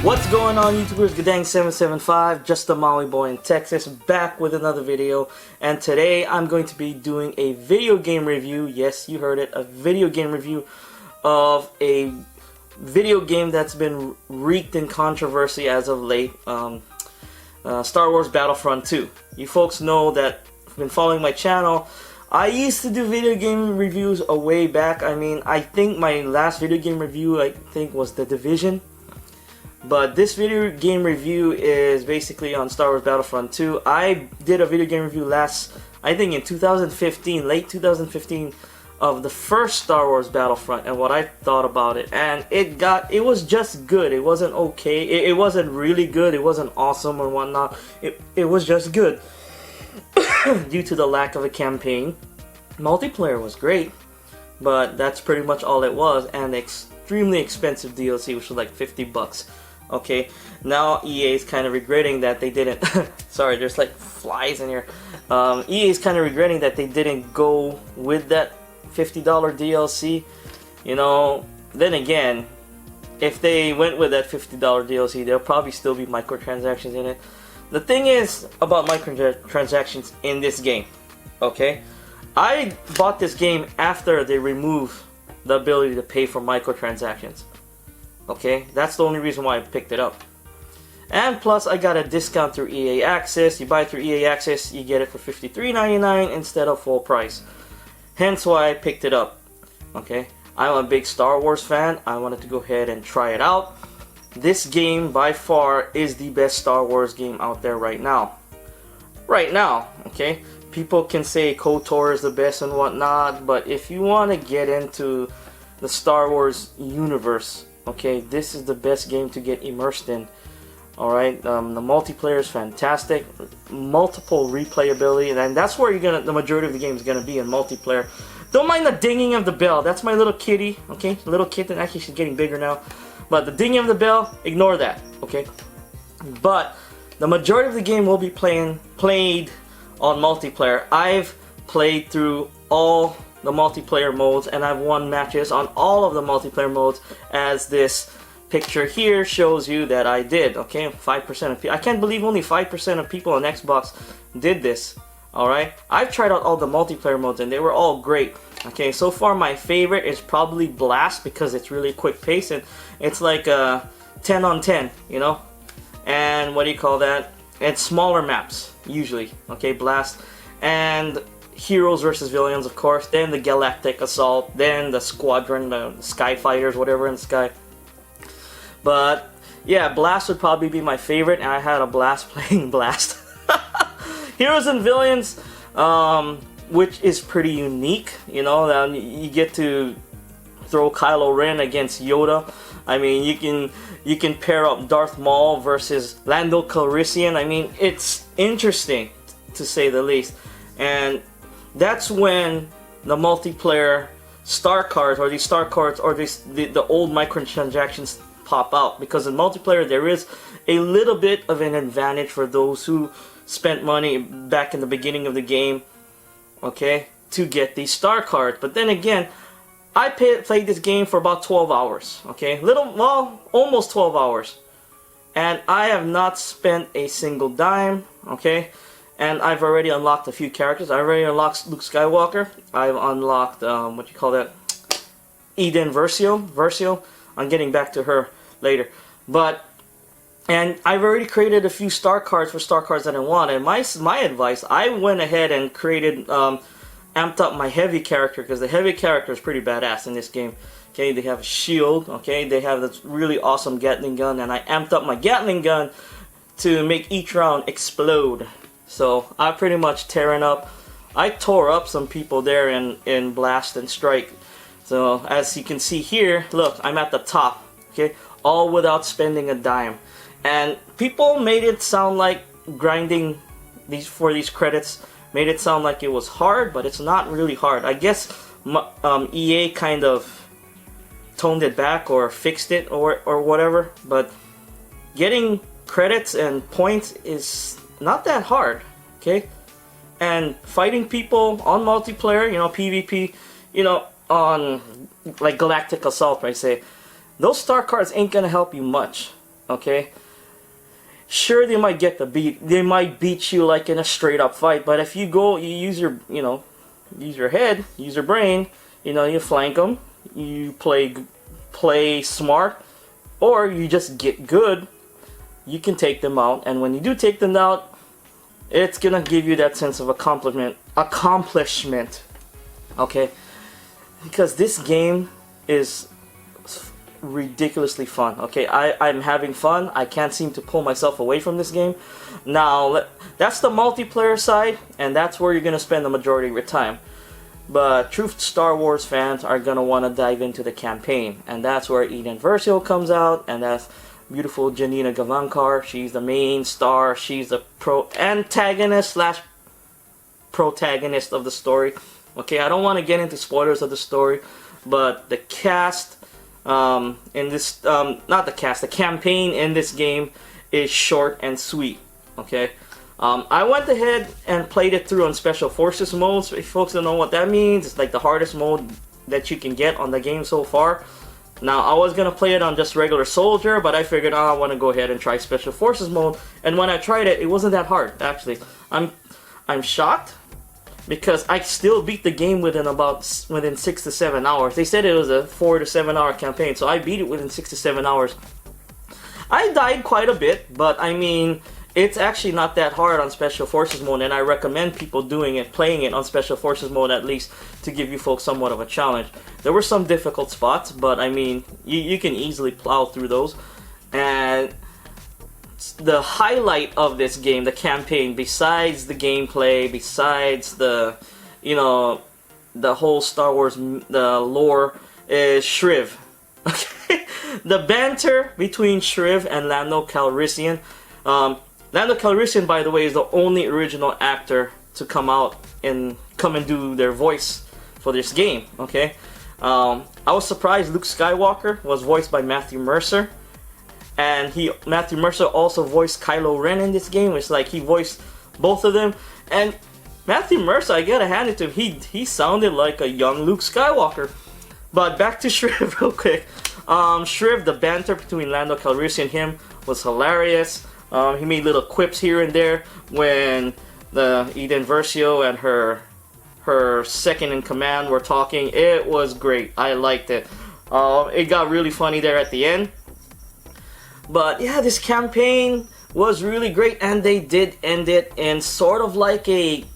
What's going on, YouTubers? Guddang775, just a Maui boy in Texas, back with another video. And today I'm going to be doing a video game review. Yes, you heard it, a video game review of a video game that's been reeked in controversy as of late. Star Wars Battlefront 2. You folks know that have been following my channel. I used to do video game reviews a way back. I mean, I think my last video game review was The Division. But this video game review is basically on Star Wars Battlefront 2. I did a video game review I think in 2015, late 2015, of the first Star Wars Battlefront and what I thought about it. And it was just good. It wasn't okay. It wasn't really good. It wasn't awesome or whatnot. It was just good due to the lack of a campaign. Multiplayer was great, but that's pretty much all it was. And extremely expensive DLC, which was like 50 bucks. Okay, now EA is kind of regretting that they didn't. Sorry, there's like flies in here. EA is kind of regretting that they didn't go with that $50 DLC. You know, then again, if they went with that $50 DLC, there'll probably still be microtransactions in it. The thing is about microtransactions in this game, okay? I bought this game after they removed the ability to pay for microtransactions. Okay, that's the only reason why I picked it up. And plus, I got a discount through EA Access. You buy through EA Access, you get it for $53.99 instead of full price. Hence why I picked it up. Okay, I'm a big Star Wars fan. I wanted to go ahead and try it out. This game, by far, is the best Star Wars game out there right now. Right now, okay? People can say KOTOR is the best and whatnot, but if you want to get into the Star Wars universe, okay, this is the best game to get immersed in. Alright, the multiplayer is fantastic, multiple replayability, and that's where the majority of the game is gonna be in multiplayer. Don't mind the dinging of the bell. That's my little kitty, okay, little kitten. Actually, she's getting bigger now, but the dinging of the bell, ignore that, okay. But the majority of the game will be played on multiplayer. I've played through all the multiplayer modes, and I've won matches on all of the multiplayer modes, as this picture here shows you that I did. Okay, 5% of people. I can't believe only 5% of people on Xbox did this. Alright, I've tried out all the multiplayer modes and they were all great. Okay, so far my favorite is probably Blast, because it's really quick pace and it's like a 10 on 10, you know. And what do you call that? It's smaller maps usually. Okay, Blast and Heroes versus Villains, of course, then the Galactic Assault, then the Squadron, the Sky Fighters, whatever in the sky. But yeah, Blast would probably be my favorite, and I had a blast playing Blast. Heroes and Villains, which is pretty unique, you know. You get to throw Kylo Ren against Yoda. I mean, you can pair up Darth Maul versus Lando Calrissian. I mean, it's interesting to say the least. And that's when the multiplayer star cards, or these star cards, or the old microtransactions pop out. Because in multiplayer there is a little bit of an advantage for those who spent money back in the beginning of the game, okay, to get these star cards. But then again, I played this game for about 12 hours, okay, almost 12 hours, and I have not spent a single dime, okay. And I've already unlocked a few characters. I already unlocked Luke Skywalker. I've unlocked, Eden Versio. I'm getting back to her later. And I've already created a few star cards for star cards that I want. And my advice, I went ahead and created, amped up my heavy character, because the heavy character is pretty badass in this game. Okay, they have a shield. Okay, they have this really awesome Gatling gun, and I amped up my Gatling gun to make each round explode. So I pretty much I tore up some people there in Blast and Strike. So as you can see here, look, I'm at the top, okay, all without spending a dime. And people made it sound like grinding for these credits made it sound like it was hard, but it's not really hard. I guess EA kind of toned it back or fixed it or whatever, but getting credits and points is not that hard, okay? And fighting people on multiplayer, you know, PvP, you know, on like Galactic Assault, I say, those star cards ain't gonna help you much. Okay, sure, they might get the beat. They might beat you like in a straight up fight. But if you go, you use your, use your head, use your brain. You flank them. You play smart, or you just get good. You can take them out, and when you do take them out, it's gonna give you that sense of accomplishment. Okay, because this game is ridiculously fun. Okay, I'm having fun. I can't seem to pull myself away from this game. Now, that's the multiplayer side, and that's where you're gonna spend the majority of your time. But true Star Wars fans are gonna want to dive into the campaign, and that's where Eden Versio comes out, and that's beautiful Janina Gavankar. She's the main star. She's the antagonist slash protagonist of the story. Okay, I don't want to get into spoilers of the story, but the cast in this, not the cast, the campaign in this game is short and sweet. Okay, I went ahead and played it through on Special Forces mode. So if folks don't know what that means, it's like the hardest mode that you can get on the game so far. Now, I was gonna play it on just regular soldier, but I figured, I want to go ahead and try Special Forces mode. And when I tried it, it wasn't that hard. Actually, I'm shocked, because I still beat the game within 6 to 7 hours. They said it was a 4 to 7 hour campaign, so I beat it within 6 to 7 hours. I died quite a bit, but I mean, it's actually not that hard on Special Forces mode, and I recommend people playing it on Special Forces mode at least, to give you folks somewhat of a challenge. There were some difficult spots, but I mean, you can easily plow through those. And the highlight of this game, the campaign, besides the gameplay, besides the whole Star Wars, the lore, is Shriv. Okay, the banter between Shriv and Lando Calrissian. Lando Calrissian, by the way, is the only original actor to come and do their voice for this game. Okay, I was surprised Luke Skywalker was voiced by Matthew Mercer, and Matthew Mercer also voiced Kylo Ren in this game. It's like he voiced both of them, and Matthew Mercer, I gotta hand it to him, he sounded like a young Luke Skywalker. But back to Shriv real quick. Shriv, the banter between Lando Calrissian and him was hilarious. He made little quips here and there when the Eden Versio and her second in command were talking. It was great. I liked it. It got really funny there at the end. But yeah, this campaign was really great, and they did end it in sort of like a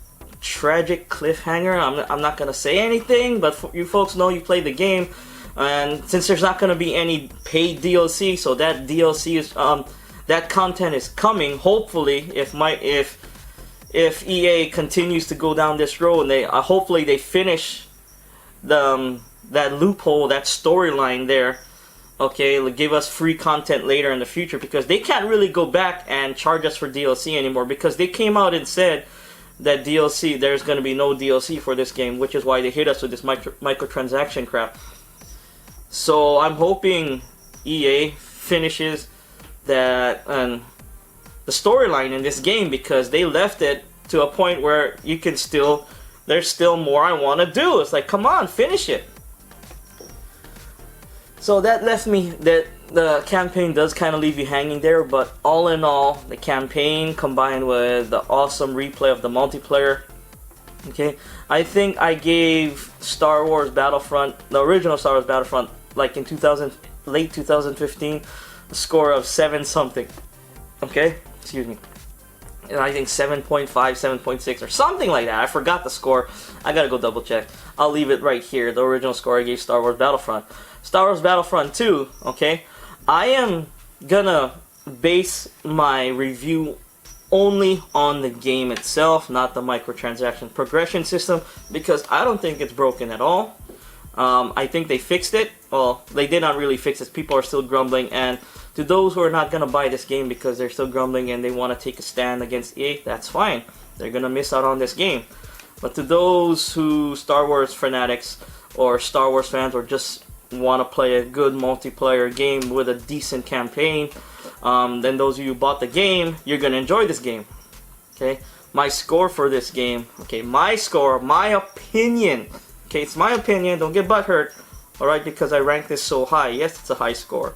tragic cliffhanger. I'm not gonna say anything, but you folks know you played the game, and since there's not gonna be any paid DLC, so that DLC is that content is coming. Hopefully, if EA continues to go down this road, and they hopefully they finish that loophole, that storyline there. Okay, give us free content later in the future, because they can't really go back and charge us for DLC anymore, because they came out and said that there's going to be no DLC for this game, which is why they hit us with this microtransaction crap. So I'm hoping EA finishes that the storyline in this game, because they left it to a point where there's still more I want to do. It's like, come on, finish it. So that left me that the campaign does kind of leave you hanging there, but all in all, the campaign combined with the awesome replay of the multiplayer, okay, I think I gave Star Wars Battlefront, the original Star Wars Battlefront, like in late 2015, a score of 7 something, okay, excuse me, and I think 7.5, 7.6 or something like that. I forgot the score. I gotta go double check. I'll leave it right here, the original score I gave Star Wars Battlefront. Star Wars Battlefront 2, okay, I am gonna base my review only on the game itself, not the microtransaction progression system, because I don't think it's broken at all. I think they fixed it. Well, they did not really fix it. People are still grumbling, and to those who are not gonna buy this game because they're still grumbling and they want to take a stand against EA, that's fine. They're gonna miss out on this game. But to those who Star Wars fanatics or Star Wars fans, or just want to play a good multiplayer game with a decent campaign, then those of you who bought the game, you're gonna enjoy this game. Okay, my score for this game, okay, my score, my opinion, okay, it's my opinion, don't get butthurt, alright, because I ranked this so high. Yes, it's a high score.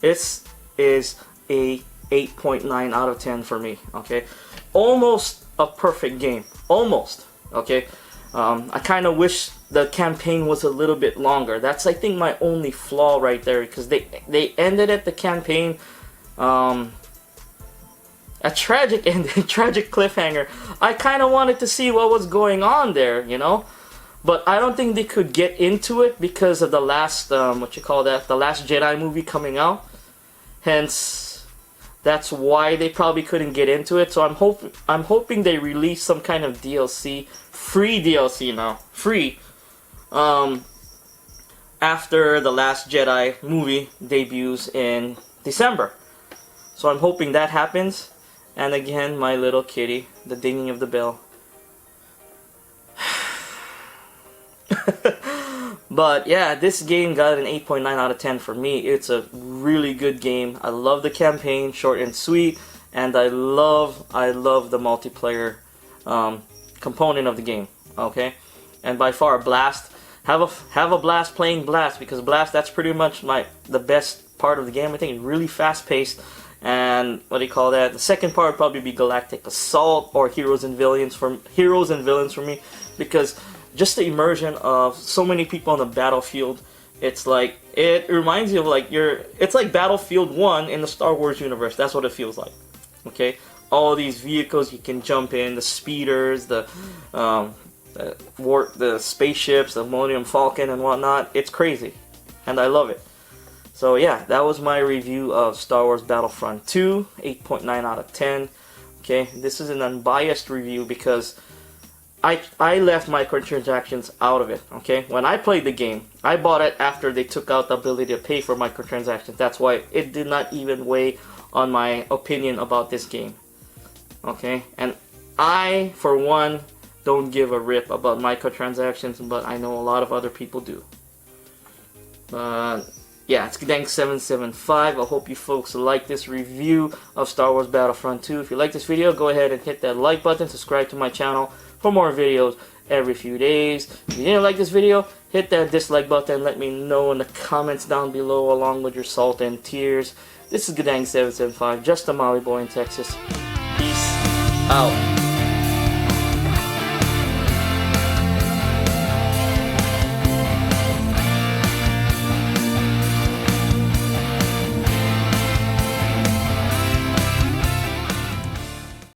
This is a 8.9 out of 10 for me. Okay, almost a perfect game, almost. Okay, I kind of wish the campaign was a little bit longer. That's, I think, my only flaw right there, because they ended at the campaign a tragic ending, tragic cliffhanger. I kind of wanted to see what was going on there, you know, but I don't think they could get into it because of the last the Last Jedi movie coming out. Hence, that's why they probably couldn't get into it. So I'm hoping they release some kind of DLC, free DLC now, free, after the Last Jedi movie debuts in December. So I'm hoping that happens. And again, my little kitty, the dinging of the bell. But yeah, this game got an 8.9 out of 10 for me. It's a really good game. I love the campaign, short and sweet, and I love the multiplayer component of the game. Okay, and by far, Blast, have a blast playing Blast, because Blast, that's pretty much the best part of the game. I think it's really fast paced. And the second part would probably be Galactic Assault or Heroes and Villains for me, because just the immersion of so many people on the battlefield, it's like, it reminds you of it's like Battlefield 1 in the Star Wars universe. That's what it feels like. Okay, all these vehicles you can jump in, the speeders, the spaceships, the Millennium Falcon and whatnot. It's crazy, and I love it. So yeah, that was my review of Star Wars Battlefront 2, 8.9 out of 10. Okay, this is an unbiased review because I left microtransactions out of it. Okay, when I played the game, I bought it after they took out the ability to pay for microtransactions. That's why it did not even weigh on my opinion about this game. Okay, and I, for one, don't give a rip about microtransactions, but I know a lot of other people do. Yeah, it's Guddang775. I hope you folks like this review of Star Wars Battlefront 2. If you like this video, go ahead and hit that like button, subscribe to my channel for more videos every few days. If you didn't like this video, hit that dislike button. Let me know in the comments down below, along with your salt and tears. This is Guddang775, just a Molly boy in Texas. Peace out.